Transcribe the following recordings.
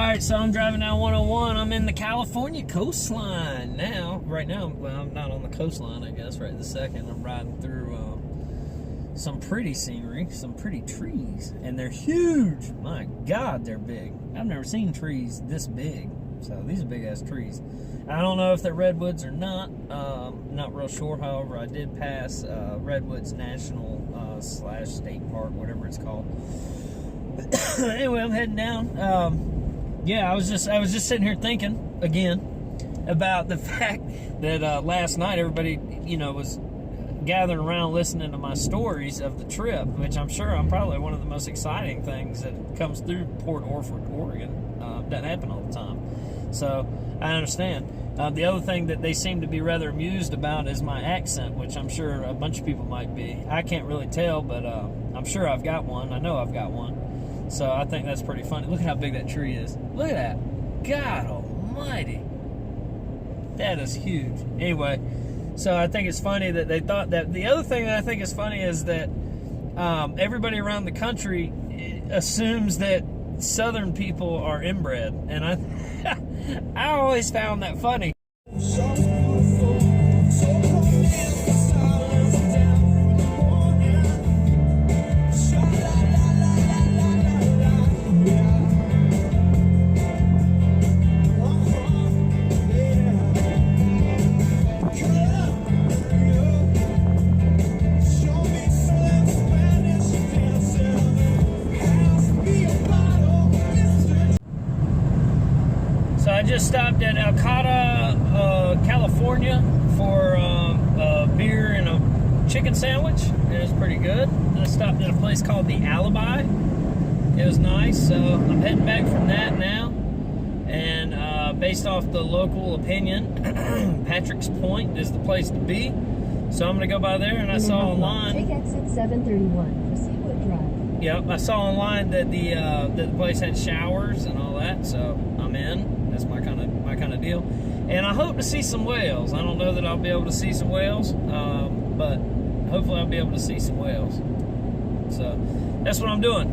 Alright, so I'm driving down 101. I'm in the California coastline now. Right now, well, I'm not on the coastline, I guess, right this second. I'm riding through some pretty scenery, some pretty trees, and they're huge. My God, they're big. I've never seen trees this big. So these are big-ass trees. I don't know if they're redwoods or not. Not real sure. However, I did pass Redwoods National / State Park, whatever it's called. Anyway, I'm heading down. Yeah, I was just sitting here thinking again about the fact that last night everybody, was gathering around listening to my stories of the trip, which I'm sure I'm probably one of the most exciting things that comes through Port Orford, Oregon. Doesn't happen all the time, so I understand. The other thing that they seem to be rather amused about is my accent, which I'm sure a bunch of people might be. I can't really tell, but I'm sure I've got one. I know I've got one. So I think that's pretty funny. Look at how big that tree is. Look at that. God almighty. That is huge. Anyway, so I think it's funny that they thought that. The other thing that I think is funny is that everybody around the country assumes that Southern people are inbred. And I always found that funny. I just stopped at 𝙏𝙗𝙙𝙪, California for a beer and a chicken sandwich. It was pretty good. I stopped at a place called the 𝗬𝙗𝙗𝙣. It was nice, so I'm heading back from that now. And based off the local opinion, Patrick's Point is the place to be. So I'm going to go by there, and I saw online. Take exit 731 for Seawood Drive. Yep, I saw online that the place had showers and all that, so I'm in. That's my kind of deal, and I hope to see some whales. I don't know that I'll be able to see some whales, but hopefully I'll be able to see some whales. So that's what I'm doing.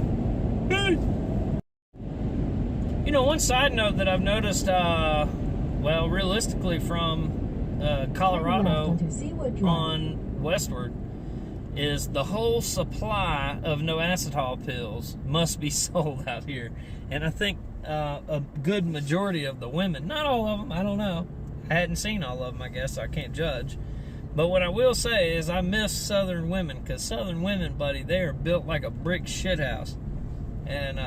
One side note that I've noticed, well, realistically from Colorado on westward, is the whole supply of no acetal pills must be sold out here, and I think a good majority of the women, not all of them, I don't know, I hadn't seen all of them, I guess, so I can't judge, but what I will say is I miss Southern women, because Southern women, buddy, they are built like a brick shithouse, and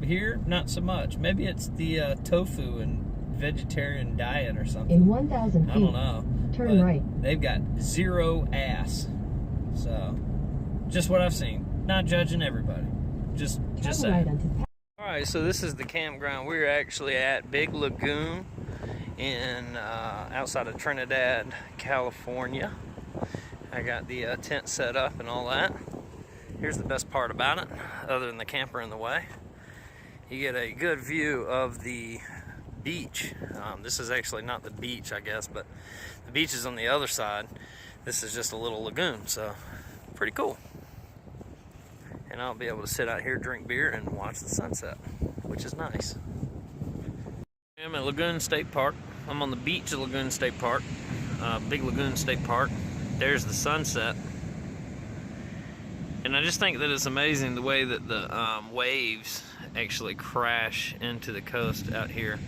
here, not so much. Maybe it's the tofu and vegetarian diet or something. In 1,000 feet, I don't know. Turn right. They've got zero ass. So, just what I've seen. Not judging everybody. Just saying. Right. Alright, so this is the campground. We're actually at Big Lagoon in outside of Trinidad, California. I got the tent set up and all that. Here's the best part about it, other than the camper in the way. You get a good view of the beach. This is actually not the beach, I guess, but the beach is on the other side. This is just a little lagoon, so pretty cool. And I'll be able to sit out here, drink beer, and watch the sunset, which is nice. I'm at Lagoon State Park. I'm on the beach of Lagoon State Park, Big Lagoon State Park. There's the sunset. And I just think that it's amazing the way that the waves actually crash into the coast out here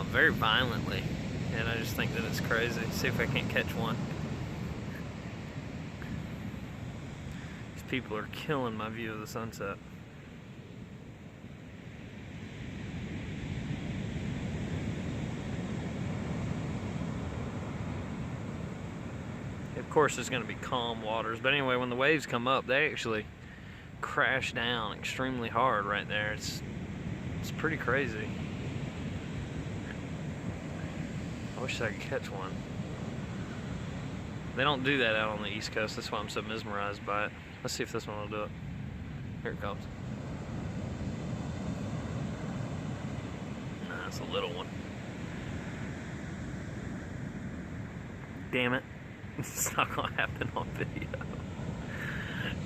very violently. And I just think that it's crazy. See if I can't catch one. These people are killing my view of the sunset. Of course, there's going to be calm waters, but anyway, when the waves come up, they actually crash down extremely hard right there. It's pretty crazy. I wish I could catch one. They don't do that out on the East Coast. That's why I'm so mesmerized by it. Let's see if this one will do it. Here it comes. Nah, it's a little one. Damn it. It's not going to happen on video.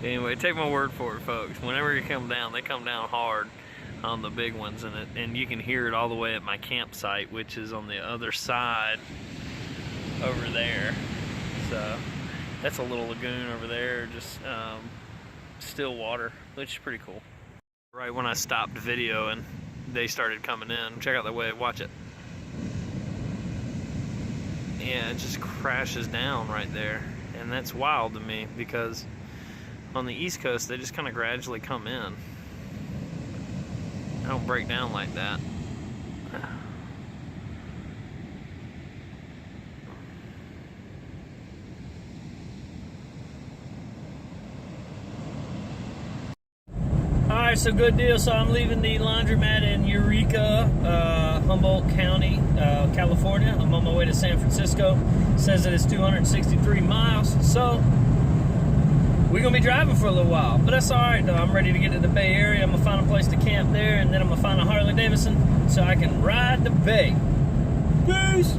Anyway, take my word for it, folks. Whenever you come down, they come down hard. on the big ones, and you can hear it all the way at my campsite, which is on the other side over there. So that's a little lagoon over there, just still water, which is pretty cool. Right when I stopped video and they started coming in, check out the way, watch it. Yeah, it just crashes down right there, and that's wild to me because on the East Coast they just kind of gradually come in. They don't break down like that. Alright, so good deal. So I'm leaving the laundromat in Eureka, Humboldt County, California. I'm on my way to San Francisco. It says that it's 263 miles. So we're going to be driving for a little while. But that's alright though. I'm ready to get to the Bay Area. I'm going to find a place to camp there, and then I'm going to find a Harley Davidson so I can ride the bay. Peace!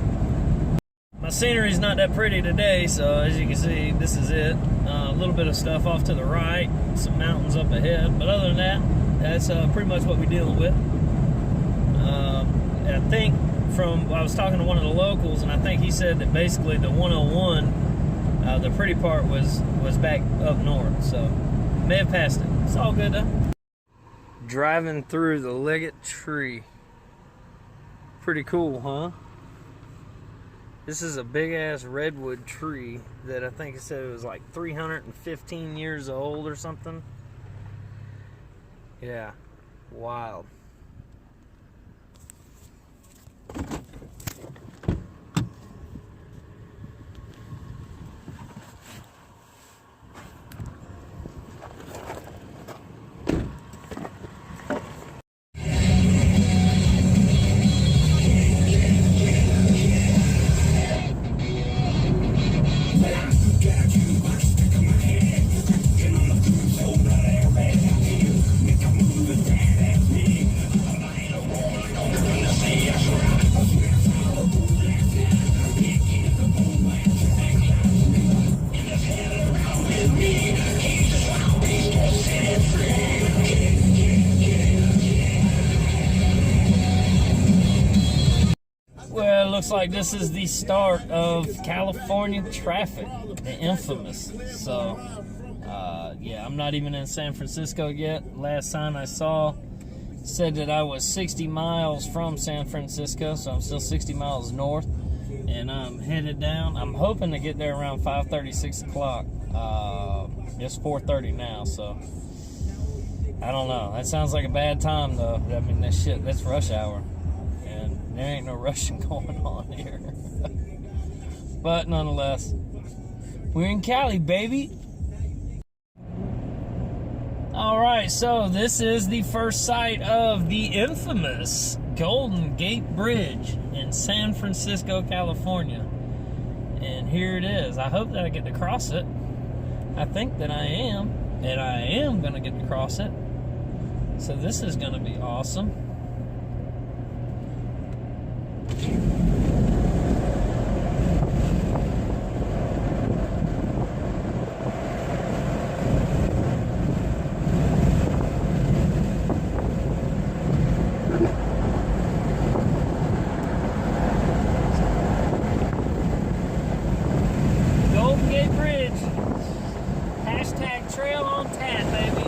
My scenery's not that pretty today, so as you can see, this is it. A little bit of stuff off to the right, some mountains up ahead, but other than that, that's pretty much what we're dealing with. I think I was talking to one of the locals, and I think he said that basically the 101, the pretty part was back up north, so may have passed it. It's all good though. Driving through the Liggett tree. Pretty cool, huh? This is a big ass redwood tree that I think it said it was like 315 years old or something. Yeah, wild. Well, it looks like this is the start of California traffic, the infamous. So, yeah, I'm not even in San Francisco yet. Last sign I saw said that I was 60 miles from San Francisco, so I'm still 60 miles north, and I'm headed down. I'm hoping to get there around 5:30, 6 o'clock. It's 4:30 now, so I don't know. That sounds like a bad time, though. I mean, that's rush hour. There ain't no rushing going on here. But nonetheless, we're in Cali, baby. Alright, so this is the first sight of the infamous Golden Gate Bridge in San Francisco, California. And here it is. I hope that I get to cross it. I think that I am. And I am going to get to cross it. So this is going to be awesome. Golden Gate Bridge. Hashtag trail on tap, baby.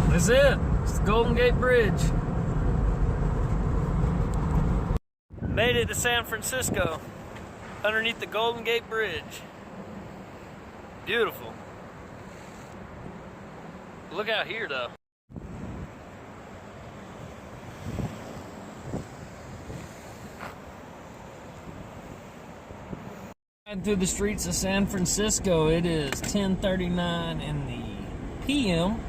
That's it. It's the Golden Gate Bridge. Made it to San Francisco underneath the Golden Gate Bridge. Beautiful. Look out here though. Through the streets of San Francisco, it is 10:39 in the p.m.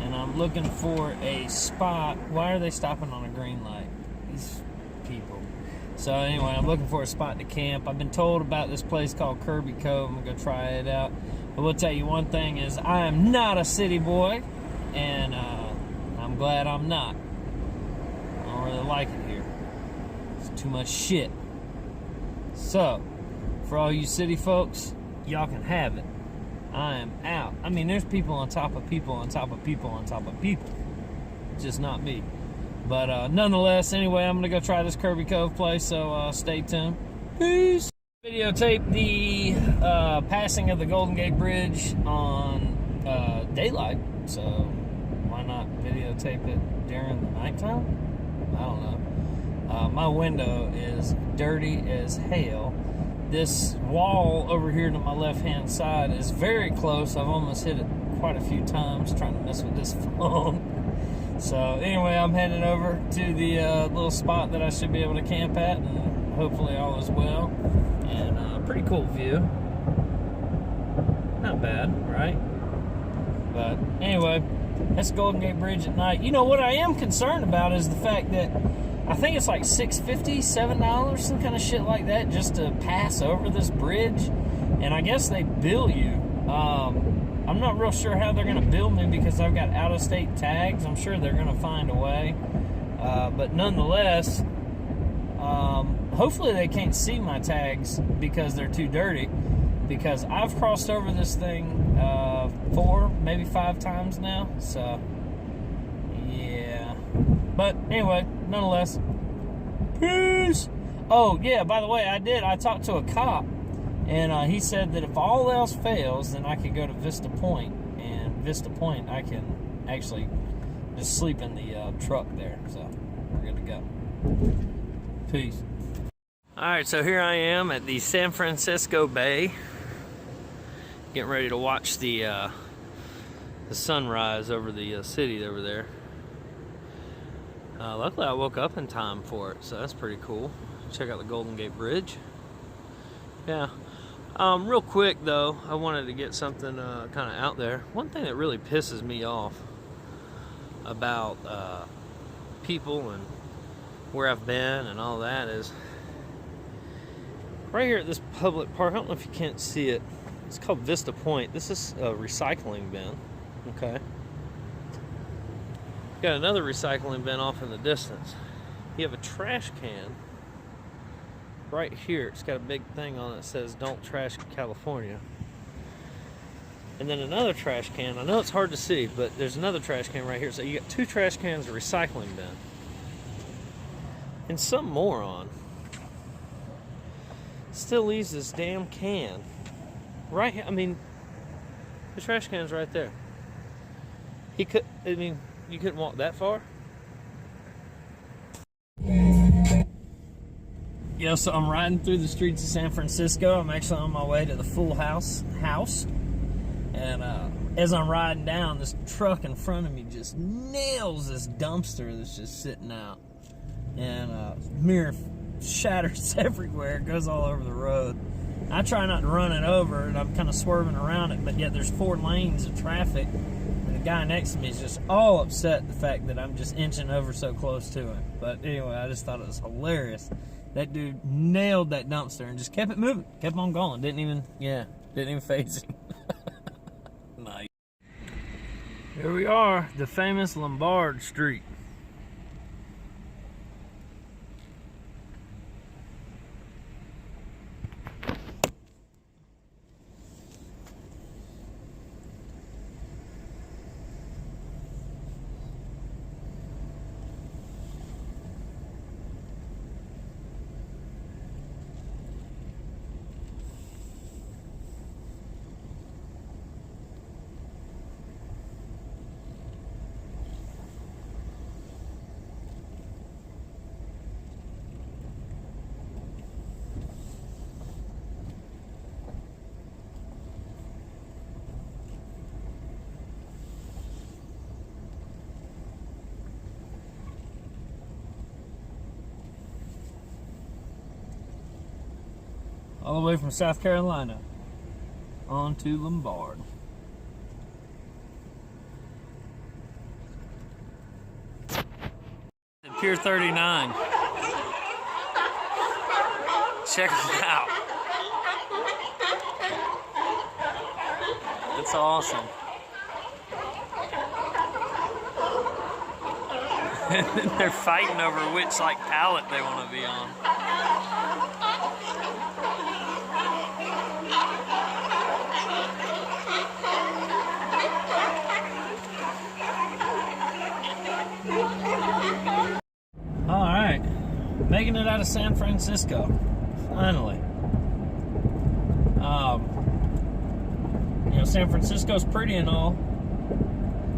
and I'm looking for a spot. Why are they stopping on a green light? These people. So anyway, I'm looking for a spot to camp. I've been told about this place called 𝘬𝙗𝙗𝙦. I'm gonna go try it out. I will tell you one thing is I am not a city boy, and I'm glad I'm not. I don't really like it here. It's too much shit. So, for all you city folks, y'all can have it. I am out. I mean, there's people on top of people on top of people on top of people. Just not me. But nonetheless, anyway, I'm going to go try this 𝘬𝙗𝙗𝙦 place, so stay tuned. Peace! Videotape the passing of the Golden Gate Bridge on daylight, so why not videotape it during the nighttime? I don't know. My window is dirty as hell. This wall over here to my left-hand side is very close. I've almost hit it quite a few times trying to mess with this phone. So anyway, I'm heading over to the little spot that I should be able to camp at, and hopefully all is well. And pretty cool view. Not bad, right? But anyway, that's Golden Gate Bridge at night. You know, what I am concerned about is the fact that I think it's like $6.50, $7, some kind of shit like that, just to pass over this bridge. And I guess they bill you. I'm not real sure how they're going to bill me because I've got out-of-state tags. I'm sure they're going to find a way. But nonetheless, hopefully they can't see my tags because they're too dirty. Because I've crossed over this thing 4, maybe 5 times now. So, yeah. But anyway, nonetheless, peace. Oh yeah, by the way, I talked to a cop, and he said that if all else fails, then I could go to Vista Point, and Vista Point I can actually just sleep in the truck there. So we're good to go. Peace. All right, so here I am at the San Francisco Bay, getting ready to watch the sunrise over the city over there. Luckily I woke up in time for it, so that's pretty cool. Check out the Golden Gate Bridge. Yeah. Real quick though, I wanted to get something kind of out there. One thing that really pisses me off about people and where I've been and all that is right here at this public park. I don't know if you can't see it. It's called Vista Point. This is a recycling bin. Okay. Got another recycling bin off in the distance. You have a trash can right here. It's got a big thing on it that says "Don't Trash California." And then another trash can. I know it's hard to see, but there's another trash can right here. So you got 2 trash cans, a recycling bin. And some moron still leaves this damn can right here. I mean, the trash can's right there. You couldn't walk that far? Yo, so I'm riding through the streets of San Francisco. I'm actually on my way to the Full House. And as I'm riding down, this truck in front of me just nails this dumpster that's just sitting out. And mirror shatters everywhere. It goes all over the road. I try not to run it over, and I'm kind of swerving around it, but yet there's 4 lanes of traffic. The guy next to me is just all upset at the fact that I'm just inching over so close to him. But anyway, I just thought it was hilarious. That dude nailed that dumpster and just kept it moving, kept on going. Didn't even faze him. Nice. Here we are, the famous Lombard Street. All the way from South Carolina on to Lombard. Pier 39. Check it out. It's awesome. And then they're fighting over which like pallet they want to be on. All right, making it out of San Francisco, finally. You know, San Francisco's pretty and all,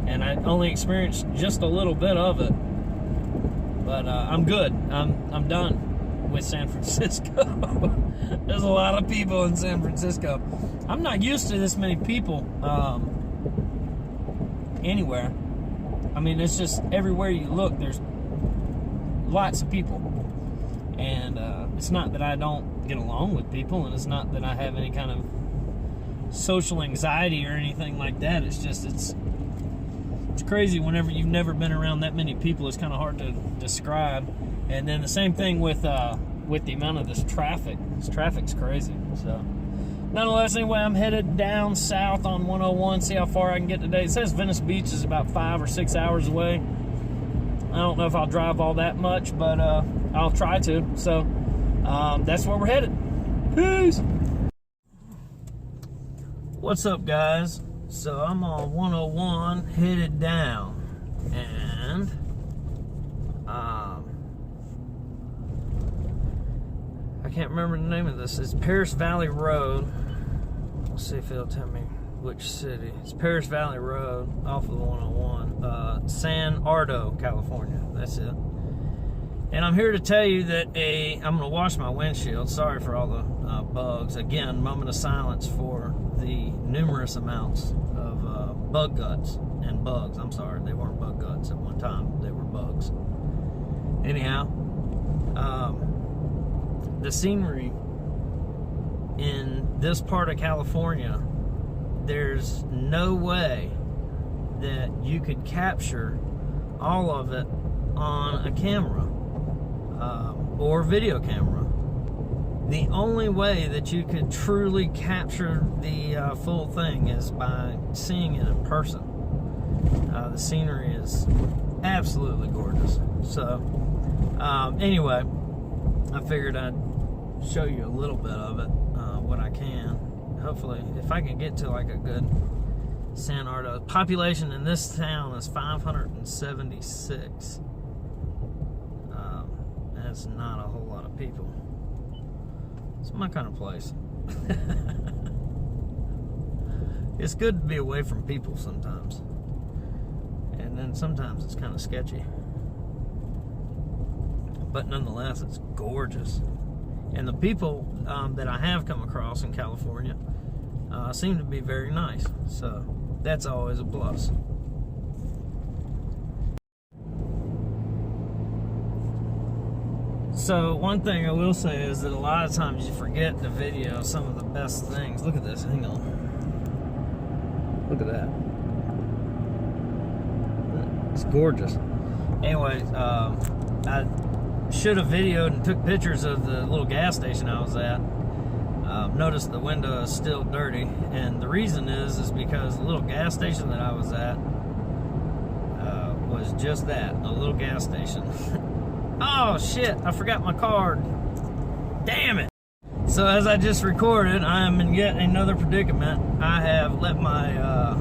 and I only experienced just a little bit of it, but I'm good. I'm done with San Francisco. There's a lot of people in San Francisco. I'm not used to this many people anywhere. I mean, it's just everywhere you look, there's lots of people, and it's not that I don't get along with people, and it's not that I have any kind of social anxiety or anything like that. It's just it's crazy whenever you've never been around that many people. It's kind of hard to describe. And then the same thing with the amount of this traffic. This traffic's crazy. So nonetheless, anyway, I'm headed down south on 101, see how far I can get today. It says Venice Beach is about 5 or 6 hours away. I don't know if I'll drive all that much, but I'll try to. So that's where we're headed. Peace. What's up, guys? So I'm on 101 headed down, and I can't remember the name of this. It's Paris Valley Road. Let's see if it'll tell me which city. It's Paris Valley Road off of the 101, 𝙍𝙠𝙨, California. That's it. And I'm here to tell you that I'm going to wash my windshield. Sorry for all the bugs. Again, moment of silence for the numerous amounts of bug guts and bugs. I'm sorry, they weren't bug guts at one time. They were bugs. Anyhow, the scenery in this part of California, there's no way that you could capture all of it on a camera or video camera. The only way that you could truly capture the full thing is by seeing it in person. The scenery is absolutely gorgeous. So anyway, I figured I'd show you a little bit of it, what I can. Hopefully, if I can get to like a good 𝙍𝙠𝙨. Population in this town is 576. That's not a whole lot of people. It's my kind of place. It's good to be away from people sometimes, and then sometimes it's kind of sketchy, but nonetheless it's gorgeous. And the people that I have come across in California seem to be very nice, so that's always a plus. So one thing I will say is that a lot of times you forget to video some of the best things. Look at this, hang on. Look at that. It's gorgeous. Anyway, I should have videoed and took pictures of the little gas station I was at. Noticed the window is still dirty, and the reason is because the little gas station that I was at was just that, a little gas station. Oh shit, I forgot my card. Damn it. So as I just recorded, I am in yet another predicament. I have let my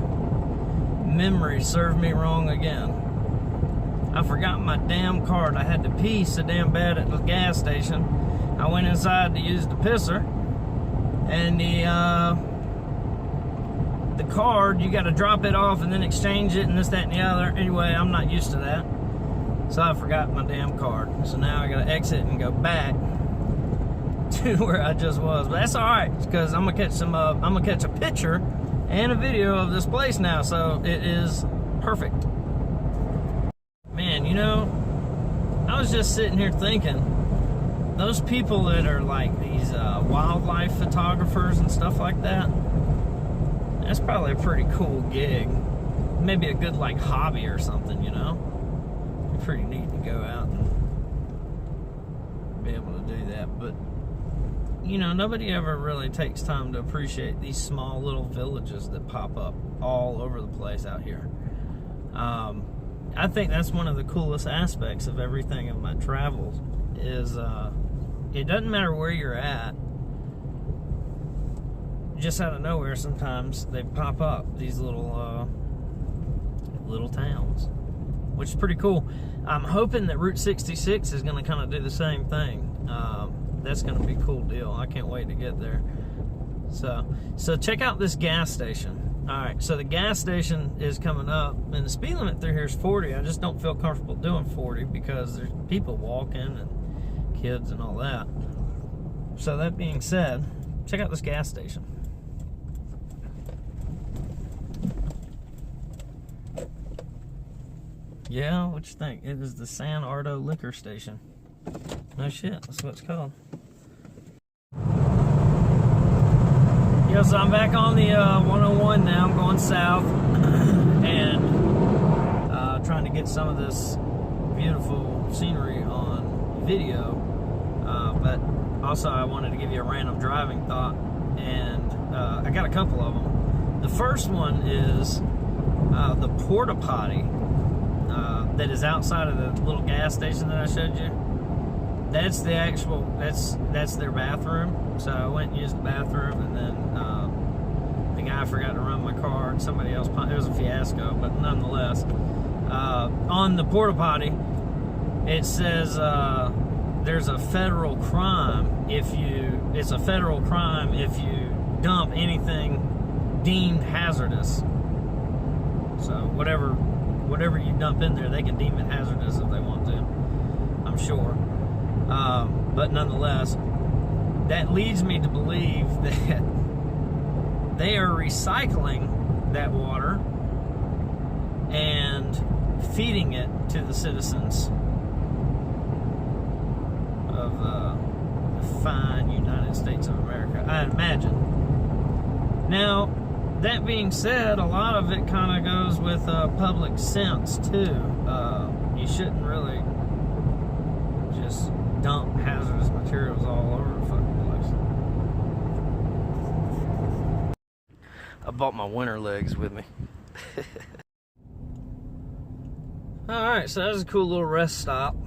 memory serve me wrong again. I forgot my damn card. I had to pee so damn bad at the gas station. I went inside to use the pisser, and the card, you got to drop it off and then exchange it and this, that, and the other. Anyway, I'm not used to that, so I forgot my damn card. So now I got to exit and go back to where I just was. But that's all right, because I'm gonna catch some. I'm gonna catch a picture and a video of this place now, so it is perfect. Man, you know, I was just sitting here thinking, those people that are like these wildlife photographers and stuff like that, that's probably a pretty cool gig. Maybe a good like hobby or something, you know? It'd be pretty neat to go out and be able to do that. But you know, nobody ever really takes time to appreciate these small little villages that pop up all over the place out here. I think that's one of the coolest aspects of everything of my travels is it doesn't matter where you're at. Just out of nowhere, sometimes they pop up, these little towns, which is pretty cool. I'm hoping that Route 66 is going to kind of do the same thing. That's going to be a cool deal. I can't wait to get there. So check out this gas station. All right, so the gas station is coming up, and the speed limit through here is 40. I just don't feel comfortable doing 40 because there's people walking and kids and all that. So that being said, check out this gas station. Yeah, what you think? It is the 𝑚 liquor station. No shit, that's what it's called. Yeah, so I'm back on the 101 now. I'm going south and trying to get some of this beautiful scenery on video. But also I wanted to give you a random driving thought, and I got a couple of them. The first one is the porta potty that is outside of the little gas station that I showed you. That's the actual, that's their bathroom. So I went and used the bathroom, and then the guy forgot to run my car, and somebody else, it was a fiasco, but nonetheless. On the porta potty, it says there's a federal crime it's a federal crime if you dump anything deemed hazardous. So whatever you dump in there, they can deem it hazardous if they want to, I'm sure. But nonetheless, that leads me to believe that they are recycling that water and feeding it to the citizens of the fine United States of America, I imagine. Now, that being said, a lot of it kind of goes with public sense too. You shouldn't really just dump hazardous materials all over the fucking place. I bought my winter legs with me. Alright, so that was a cool little rest stop.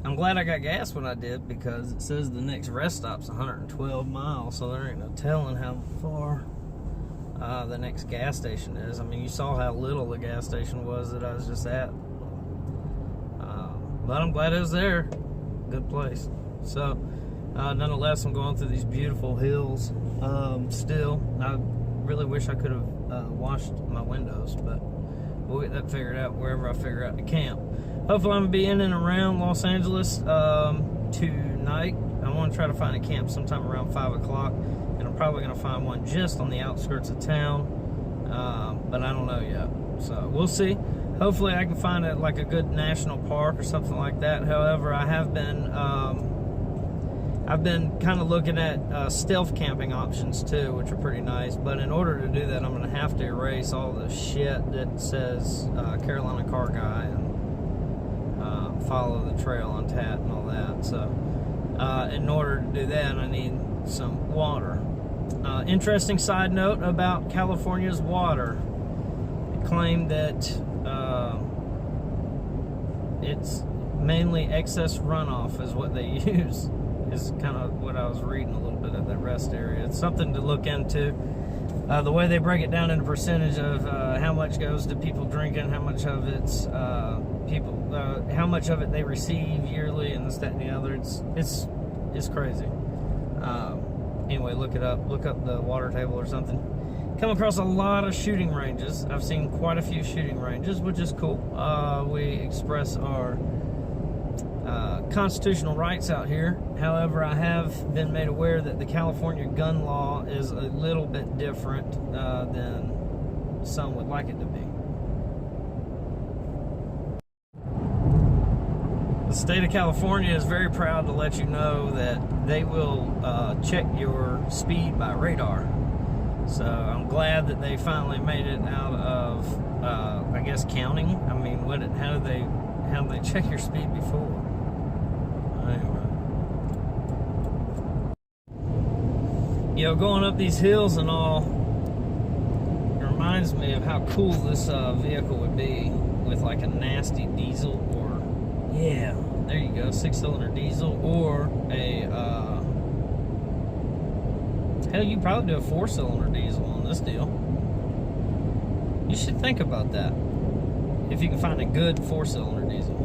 I'm glad I got gas when I did, because it says the next rest stop's 112 miles, so there ain't no telling how far the next gas station is. I mean, you saw how little the gas station was that I was just at. But I'm glad it was there. Good place. So, nonetheless, I'm going through these beautiful hills still. I really wish I could have washed my windows, but we'll get that figured out wherever I figure out to camp. Hopefully I'm going to be in and around Los Angeles tonight. I want to try to find a camp sometime around 5 o'clock, and I'm probably going to find one just on the outskirts of town, but I don't know yet. So we'll see. Hopefully I can find like a good national park or something like that. However, I have been I've been kind of looking at stealth camping options too, which are pretty nice. But in order to do that, I'm going to have to erase all the shit that says Carolina Car Guy and follow the trail on TAT and all that. So in order to do that, I need some water. Interesting side note about California's water. It claimed that it's mainly excess runoff is what they use. Is kind of what I was reading a little bit at that rest area. It's something to look into. The way they break it down into percentage of how much goes to people drinking, how much of it's how much of it they receive yearly, and this, that, and the other. It's crazy. Anyway, look it up. Look up the water table or something. Come across a lot of shooting ranges. I've seen quite a few shooting ranges, which is cool. We express our constitutional rights out here. However, I have been made aware that the California gun law is a little bit different than some would like it to be. The state of California is very proud to let you know that they will check your speed by radar. So I'm glad that they finally made it out of, I guess, counting. I mean, how do they check your speed before? Anyway. You know, going up these hills and all, it reminds me of how cool this vehicle would be with like a nasty diesel, or, yeah, there you go, 6-cylinder diesel, or a, hell, you probably do a 4-cylinder diesel on this deal. You should think about that, if you can find a good 4-cylinder diesel.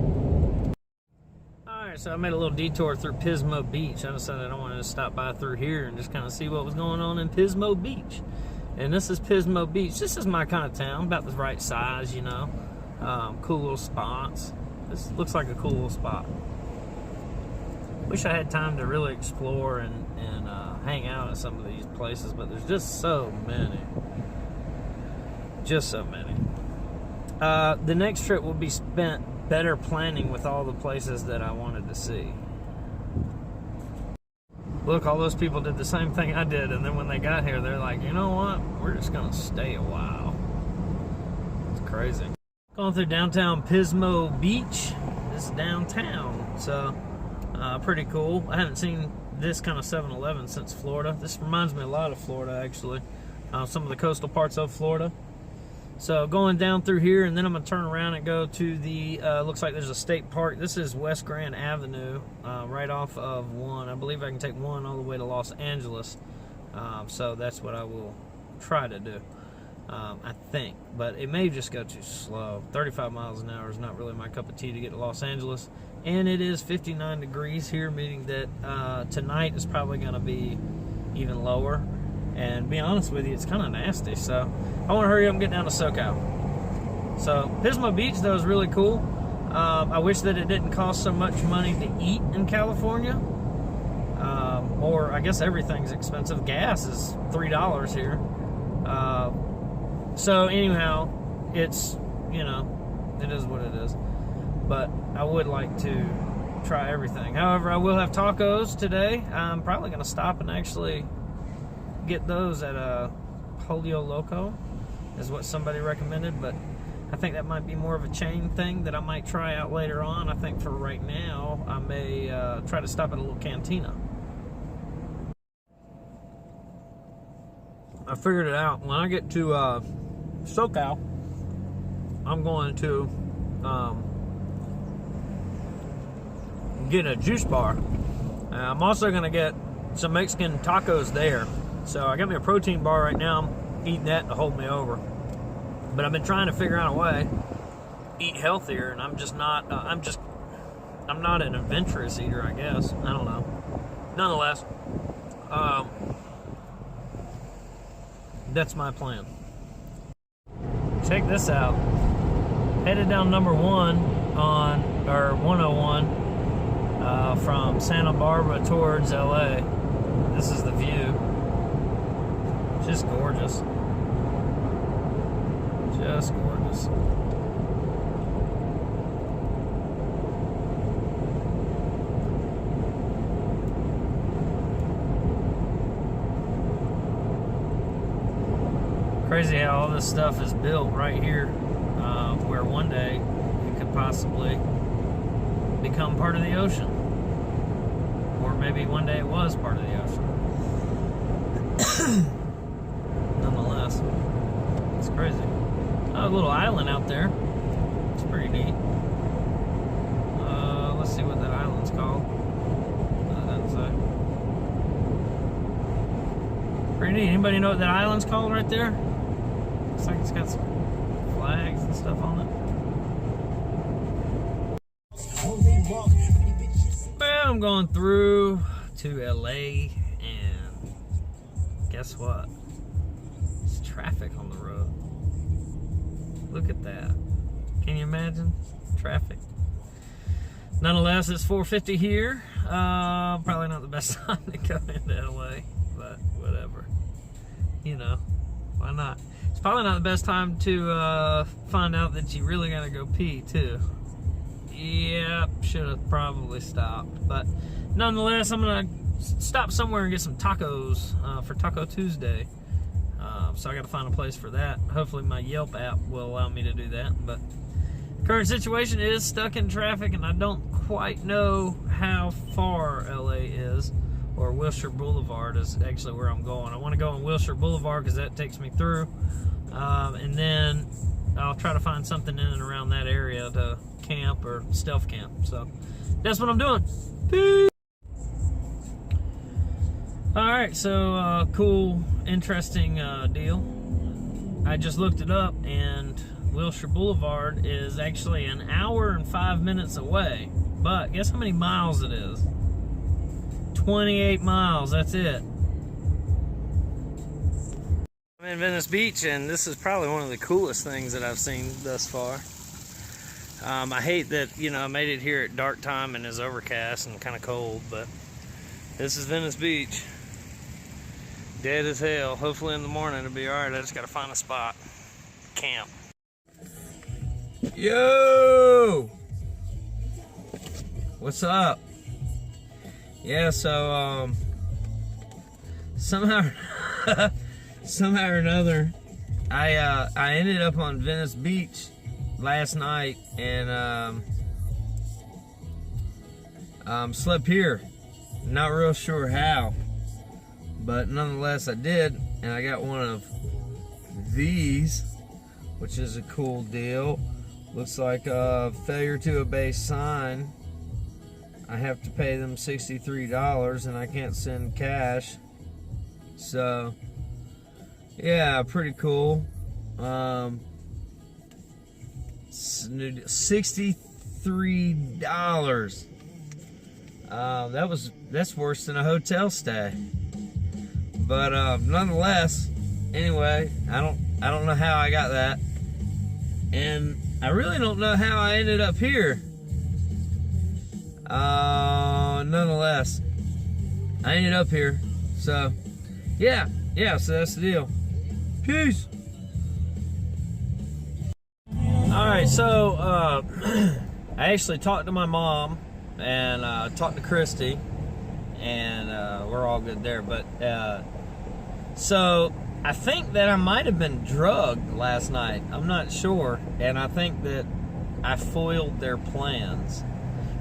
Alright, so I made a little detour through Pismo Beach. I decided I wanted to stop by through here and just kind of see what was going on in Pismo Beach. And this is Pismo Beach. This is my kind of town, about the right size, you know. Cool little spots. This looks like a cool little spot. Wish I had time to really explore and hang out at some of these places, but there's just so many. Just so many. The next trip will be spent better planning with all the places that I wanted to see. Look, all those people did the same thing I did, and then when they got here, they're like, you know what? We're just gonna stay a while. It's crazy. Going through downtown Pismo Beach. This is downtown, so pretty cool. I haven't seen this kind of 7-Eleven since Florida. This reminds me a lot of Florida, actually. Some of the coastal parts of Florida. So going down through here, and then I'm gonna turn around and go to the, looks like there's a state park. This is West Grand Avenue, right off of 1. I believe I can take 1 all the way to Los Angeles. So that's what I will try to do, I think. But it may just go too slow. 35 miles an hour is not really my cup of tea to get to Los Angeles. And it is 59 degrees here, meaning that tonight is probably gonna be even lower. And to be honest with you, it's kind of nasty. So I want to hurry up and get down to SoCal. So Pismo Beach, though, is really cool. I wish that it didn't cost so much money to eat in California. Or I guess everything's expensive. Gas is $3 here. So anyhow, it's, you know, it is what it is. But I would like to try everything. However, I will have tacos today. I'm probably going to stop and actually get those at Pollo Loco, is what somebody recommended, but I think that might be more of a chain thing that I might try out later on. I think for right now, I may try to stop at a little cantina. I figured it out. When I get to SoCal, I'm going to get a juice bar. I'm also going to get some Mexican tacos there. So I got me a protein bar right now. I'm eating that to hold me over. But I've been trying to figure out a way to eat healthier, and I'm just not, I'm not an adventurous eater, I guess. I don't know. Nonetheless, that's my plan. Check this out. Headed down number 1 on, or 101 from Santa Barbara towards LA. This is the view. Just gorgeous. Just gorgeous. Crazy how all this stuff is built right here, where one day it could possibly become part of the ocean. Or maybe one day it was part of the ocean. Nonetheless, it's crazy. Oh, a little island out there. It's pretty neat. Let's see what that island's called. Doesn't say. Pretty neat. Anybody know what that island's called right there? Looks like it's got some flags and stuff on it. Well, I'm going through to LA, and guess what? There's traffic on the road. Look at that. Can you imagine? Traffic. Nonetheless, it's 4:50 here. Probably not the best time to go into LA, but whatever. You know, why not? It's probably not the best time to find out that you really gotta go pee, too. Yep, should have probably stopped. But nonetheless, I'm gonna stop somewhere and get some tacos for Taco Tuesday. So I gotta find a place for that. Hopefully my Yelp app will allow me to do that. But current situation is stuck in traffic, and I don't quite know how far LA is, or Wilshire Boulevard is actually where I'm going. I want to go on Wilshire Boulevard because that takes me through, and then I'll try to find something in and around that area to camp or stealth camp. So that's what I'm doing. Peace. Alright, so cool, interesting deal. I just looked it up, and Wilshire Boulevard is actually an hour and 5 minutes away. But guess how many miles it is? 28 miles, that's it. I'm in Venice Beach, and this is probably one of the coolest things that I've seen thus far. I hate that, you know, I made it here at dark time and it's overcast and kind of cold, but this is Venice Beach. Dead as hell. Hopefully in the morning it'll be alright. I just gotta find a spot. Camp. Yo! What's up? Yeah, so somehow somehow or another I ended up on Venice Beach last night and slept here. Not real sure how, but nonetheless I did, and I got one of these, which is a cool deal. Looks like a failure to obey sign. I have to pay them $63 and I can't send cash. So yeah, pretty cool. $63. That's worse than a hotel stay. But nonetheless, anyway, I don't know how I got that, and I really don't know how I ended up here. Nonetheless, I ended up here. So yeah, so that's the deal. Peace. Alright, so I actually talked to my mom and talked to Christy, and we're all good there. But so I think that I might have been drugged last night. I'm not sure, and I think that I foiled their plans.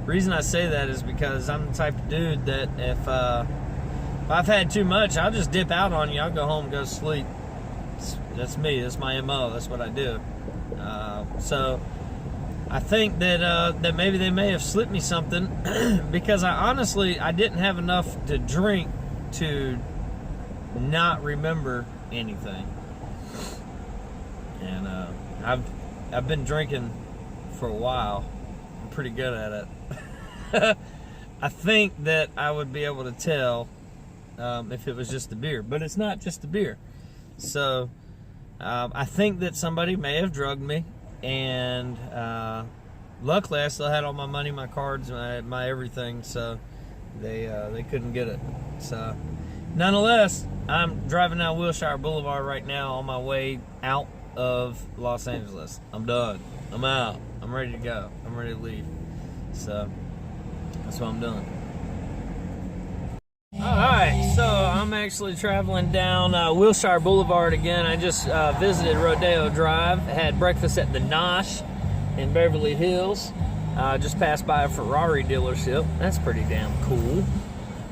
The reason I say that is because I'm the type of dude that if I've had too much, I'll just dip out on you. I'll go home and go to sleep. That's me. That's my MO. That's what I do. So I think that that maybe they may have slipped me something because I didn't have enough to drink to not remember anything. And I've been drinking for a while. I'm pretty good at it. I think that I would be able to tell if it was just the beer, but it's not just the beer. So I think that somebody may have drugged me, and luckily I still had all my money, my cards, my everything, so they couldn't get it. So nonetheless, I'm driving down Wilshire Boulevard right now on my way out of Los Angeles. I'm done. I'm out. I'm ready to go. I'm ready to leave. So that's what I'm doing. Alright, so I'm actually traveling down Wilshire Boulevard again. I just visited Rodeo Drive, had breakfast at the 𝙍𝙗 in Beverly Hills. Just passed by a Ferrari dealership. That's pretty damn cool.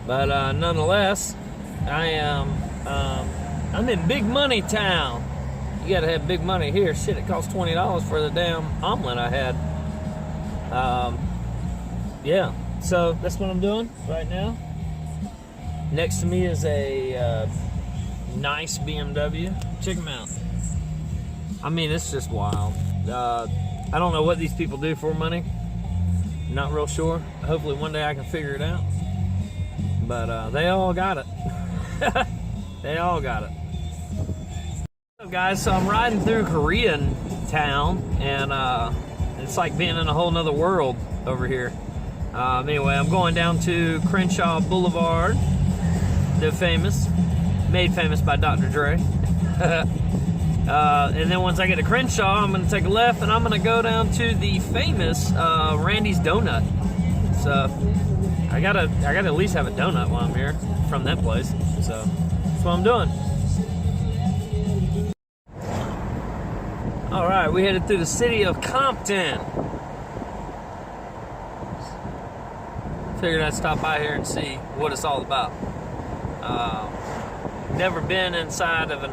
But nonetheless, I'm in big money town. You gotta have big money here. Shit, it cost $20 for the damn omelet I had. Yeah, so that's what I'm doing right now. Next to me is a nice BMW. Check them out. I mean, it's just wild. I don't know what these people do for money. Not real sure. Hopefully one day I can figure it out. But they all got it. They all got it. So guys, so I'm riding through Korean town, and it's like being in a whole nother world over here. Anyway, I'm going down to Crenshaw Boulevard. The famous, made famous by Dr. Dre. And then once I get to Crenshaw, I'm gonna take a left and I'm gonna go down to the famous Randy's Donut. So I gotta at least have a donut while I'm here from that place. So that's what I'm doing. All right, we headed through the city of Compton. Figured I'd stop by here and see what it's all about. Never been inside of a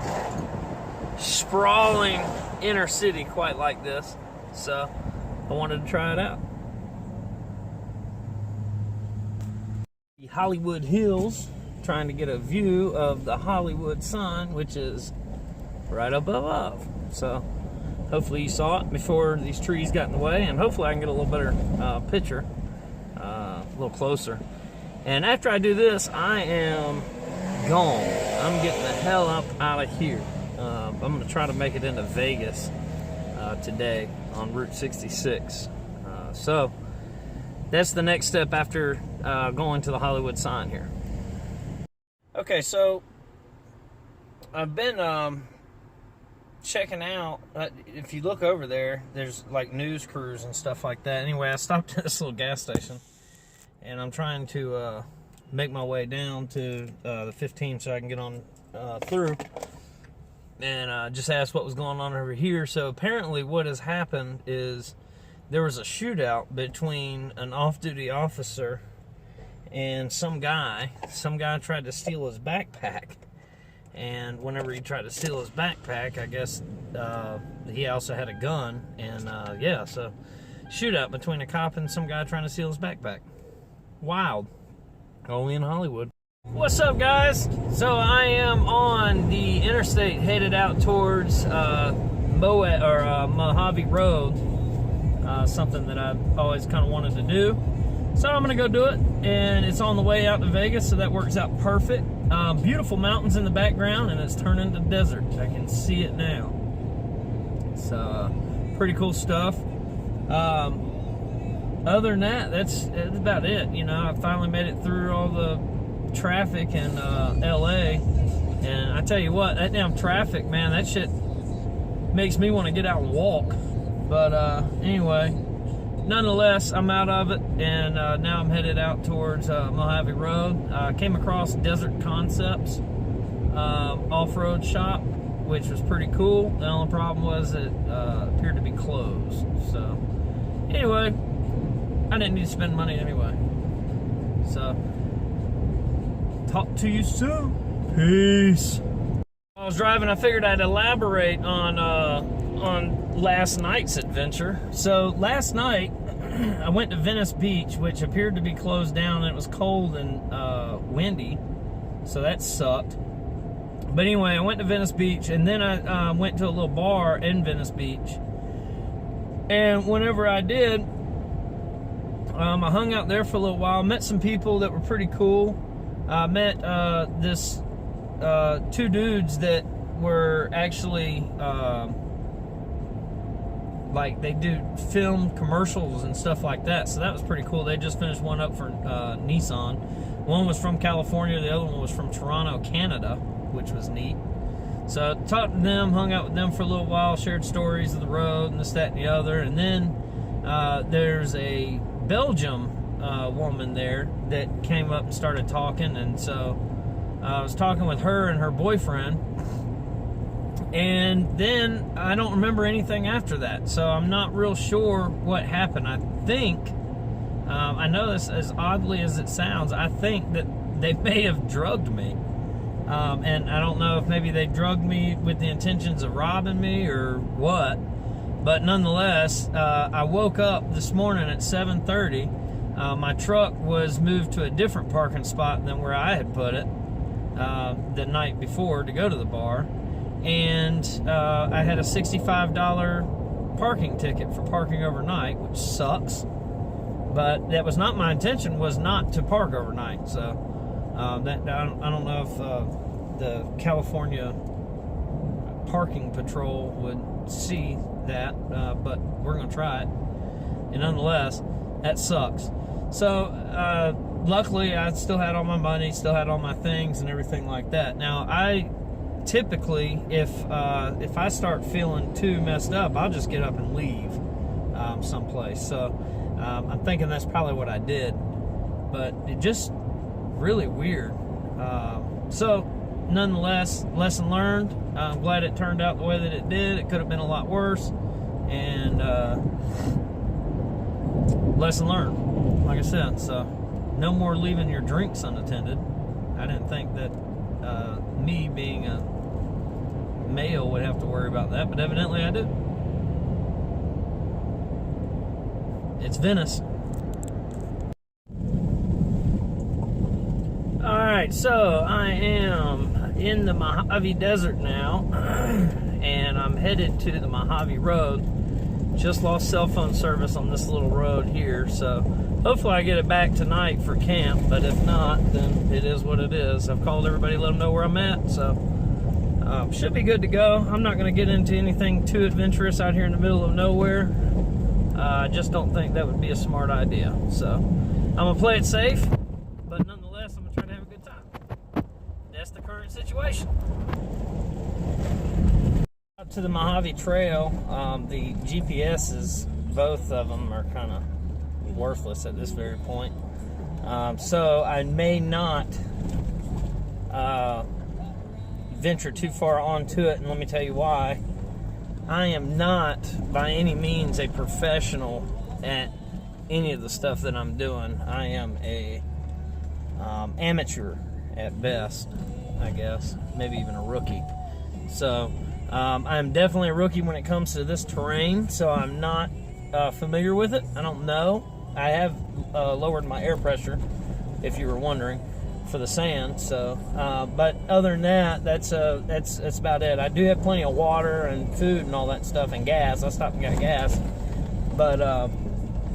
sprawling inner city quite like this, so I wanted to try it out. The Hollywood Hills, trying to get a view of the Hollywood sign, which is right up above. So hopefully you saw it before these trees got in the way, and hopefully I can get a little better picture, a little closer. And after I do this, I am gone. I'm getting the hell up out of here. I'm going to try to make it into Vegas today on Route 66. So that's the next step after going to the Hollywood sign here. Okay, so I've been checking out, if you look over there, there's like news crews and stuff like that. Anyway, I stopped at this little gas station, and I'm trying to make my way down to the 15 so I can get on through, and just asked what was going on over here. So apparently what has happened is there was a shootout between an off-duty officer and some guy. Some guy tried to steal his backpack, and whenever he tried to steal his backpack, I guess he also had a gun, and yeah, so shootout between a cop and some guy trying to steal his backpack. Wild. Only in Hollywood. What's up, guys? So I am on the interstate headed out towards Mojave Road, something that I've always kind of wanted to do. So I'm gonna go do it, and it's on the way out to Vegas, so that works out perfect. Beautiful mountains in the background, and it's turning to desert. I can see it now. So pretty cool stuff. Other than that, that's about it. You know, I finally made it through all the traffic in LA, and I tell you what, that damn traffic, man, that shit makes me want to get out and walk. But anyway, nonetheless, I'm out of it, and now I'm headed out towards Mojave Road. Came across Desert Concepts off-road shop, which was pretty cool. The only problem was it appeared to be closed. So anyway, I didn't need to spend money anyway. So talk to you soon. Peace. I was driving, I figured I'd elaborate on last night's adventure. So last night I went to Venice Beach, which appeared to be closed down, and it was cold and windy, so that sucked. But anyway, I went to Venice Beach, and then I went to a little bar in Venice Beach. And whenever I did, I hung out there for a little while, met some people that were pretty cool. I met this two dudes that were actually like, they do film commercials and stuff like that, so that was pretty cool. They just finished one up for Nissan. One was from California, the other one was from Toronto, Canada, which was neat. So I talked to them, hung out with them for a little while, shared stories of the road and this, that, and the other. And then there's a Belgium woman there that came up and started talking, and so I was talking with her and her boyfriend, and then I don't remember anything after that, so I'm not real sure what happened. I think, I know this, as oddly as it sounds, I think that they may have drugged me, and I don't know if maybe they drugged me with the intentions of robbing me or what, but nonetheless, I woke up this morning at 7:30. My truck was moved to a different parking spot than where I had put it the night before to go to the bar, and I had a $65 parking ticket for parking overnight, which sucks, but that was not my intention, was not to park overnight. So that I don't know if the California Parking Patrol would see that, but we're gonna try it. And nonetheless, that sucks. So luckily I still had all my money, still had all my things and everything like that. Now I typically, if I start feeling too messed up, I'll just get up and leave someplace. So I'm thinking that's probably what I did, but it just really weird. So nonetheless, lesson learned. I'm glad it turned out the way that it did. It could have been a lot worse, and lesson learned, like I said. So no more leaving your drinks unattended. I didn't think that me being a male would have to worry about that, but evidently I do. It's Venice. Alright, so I am in the Mojave Desert now, and I'm headed to the Mojave Road. Just lost cell phone service on this little road here, so hopefully I get it back tonight for camp, but if not, then it is what it is. I've called everybody, let them know where I'm at, so should be good to go. I'm not going to get into anything too adventurous out here in the middle of nowhere. I just don't think that would be a smart idea. So I'm going to play it safe, but nonetheless, I'm going to try to have a good time. That's the current situation. Up to the Mojave Trail, the GPSs, both of them are kind of worthless at this very point. So I may not venture too far onto it, and let me tell you why. I am not by any means a professional at any of the stuff that I'm doing. I am a amateur at best, I guess, maybe even a rookie. So I'm definitely a rookie when it comes to this terrain, so I'm not familiar with it. I don't know. I have lowered my air pressure, if you were wondering, for the sand. So but other than that, that's about it. I do have plenty of water and food and all that stuff, and gas. I stopped and got gas. But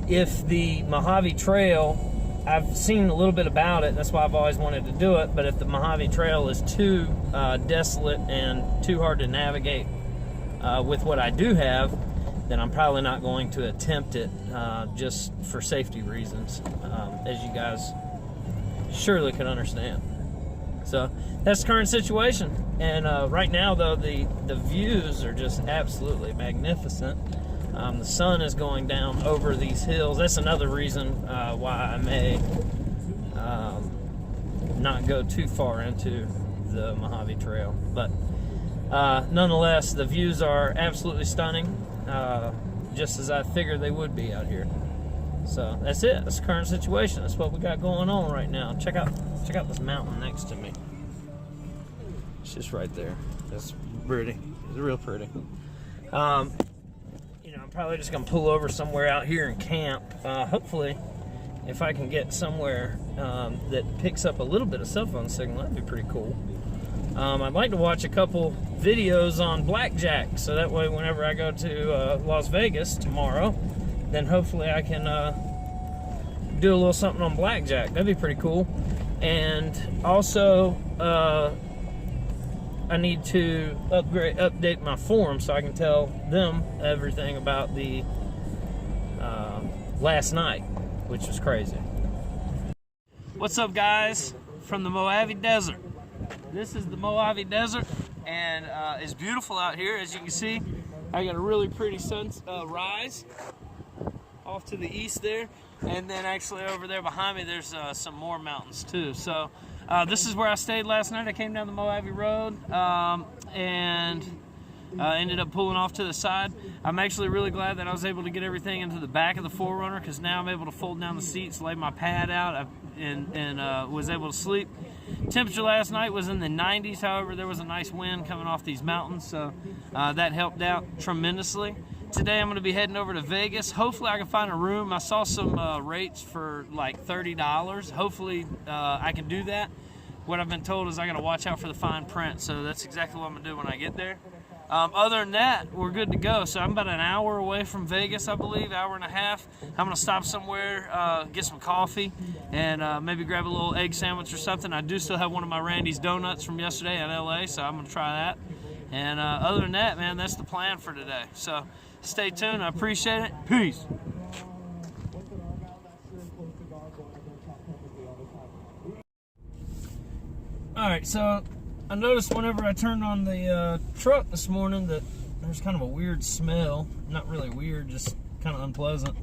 if the Mojave Trail, I've seen a little bit about it, that's why I've always wanted to do it, but if the Mojave Trail is too desolate and too hard to navigate with what I do have, then I'm probably not going to attempt it, just for safety reasons, as you guys surely can understand. So that's the current situation, and right now though, the views are just absolutely magnificent. The sun is going down over these hills. That's another reason why I may not go too far into the Mojave Trail, but nonetheless, the views are absolutely stunning, just as I figured they would be out here. So that's it. That's the current situation. That's what we got going on right now. Check out this mountain next to me. It's just right there. That's pretty. It's real pretty. You know, I'm probably just gonna pull over somewhere out here and camp. Hopefully, if I can get somewhere that picks up a little bit of cell phone signal, that'd be pretty cool. I'd like to watch a couple videos on blackjack, so that way whenever I go to Las Vegas tomorrow, then hopefully I can do a little something on blackjack. That'd be pretty cool. And also, I need to update my forum so I can tell them everything about the last night, which was crazy. What's up, guys, from the Mojave Desert? This is the Mojave Desert, and it's beautiful out here. As you can see, I got a really pretty sunrise off to the east there, and then actually over there behind me there's some more mountains too. So this is where I stayed last night. I came down the Mojave Road and ended up pulling off to the side. I'm actually really glad that I was able to get everything into the back of the 4Runner, because now I'm able to fold down the seats, lay my pad out, and was able to sleep. Temperature last night was in the 90s. However, there was a nice wind coming off these mountains, so that helped out tremendously. Today I'm going to be heading over to Vegas. Hopefully I can find a room. I saw some rates for like $30. Hopefully I can do that. What I've been told is I got to watch out for the fine print, so that's exactly what I'm going to do when I get there. Other than that, we're good to go. So I'm about an hour away from Vegas, I believe, hour and a half. I'm going to stop somewhere, get some coffee, and maybe grab a little egg sandwich or something. I do still have one of my Randy's donuts from yesterday in LA, so I'm going to try that. And other than that, man, that's the plan for today. So stay tuned. I appreciate it. Peace. All right, so I noticed whenever I turned on the truck this morning that there's kind of a weird smell. Not really weird, just kind of unpleasant.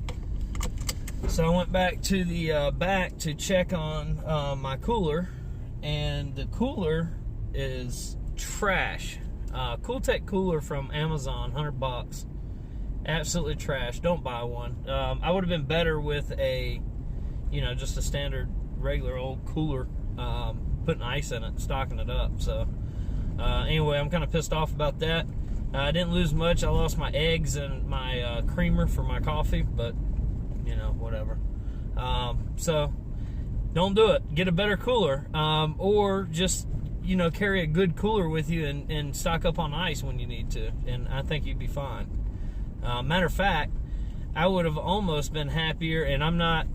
So I went back to the back to check on my cooler, and the cooler is trash. Cooltech cooler from Amazon, $100. Absolutely trash. Don't buy one. I would have been better with a, just a standard, regular old cooler, putting ice in it, stocking it up. So anyway, I'm kind of pissed off about that. I didn't lose much. I lost my eggs and my creamer for my coffee, but whatever. So don't do it. Get a better cooler, or just carry a good cooler with you and stock up on ice when you need to, and I think you'd be fine. Matter of fact, I would have almost been happier, and I'm not,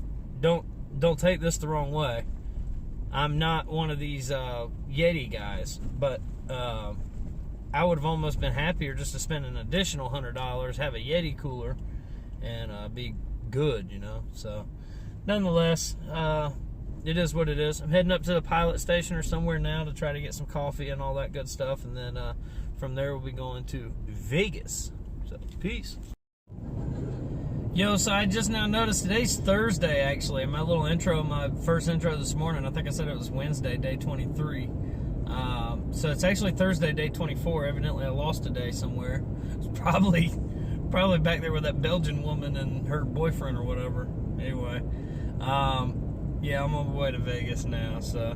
don't take this the wrong way, I'm not one of these Yeti guys, but I would have almost been happier just to spend an additional $100, have a Yeti cooler, and be good, so nonetheless, it is what it is. I'm heading up to the pilot station or somewhere now to try to get some coffee and all that good stuff, and then from there we'll be going to Vegas. So peace. Yo, so I just now noticed today's Thursday, actually. My little intro, my first intro this morning, I think I said it was Wednesday, day 23. So it's actually Thursday, day 24. Evidently I lost a day somewhere. It's probably back there with that Belgian woman and her boyfriend or whatever. Anyway, yeah, I'm on my way to Vegas now, so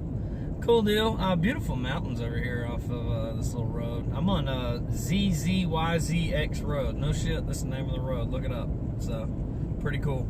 cool deal. Beautiful mountains over here off of this little road. I'm on 𝗍𝙗𝙖𝙣𝙑𝑥 road. No shit, that's the name of the road. Look it up. So pretty cool.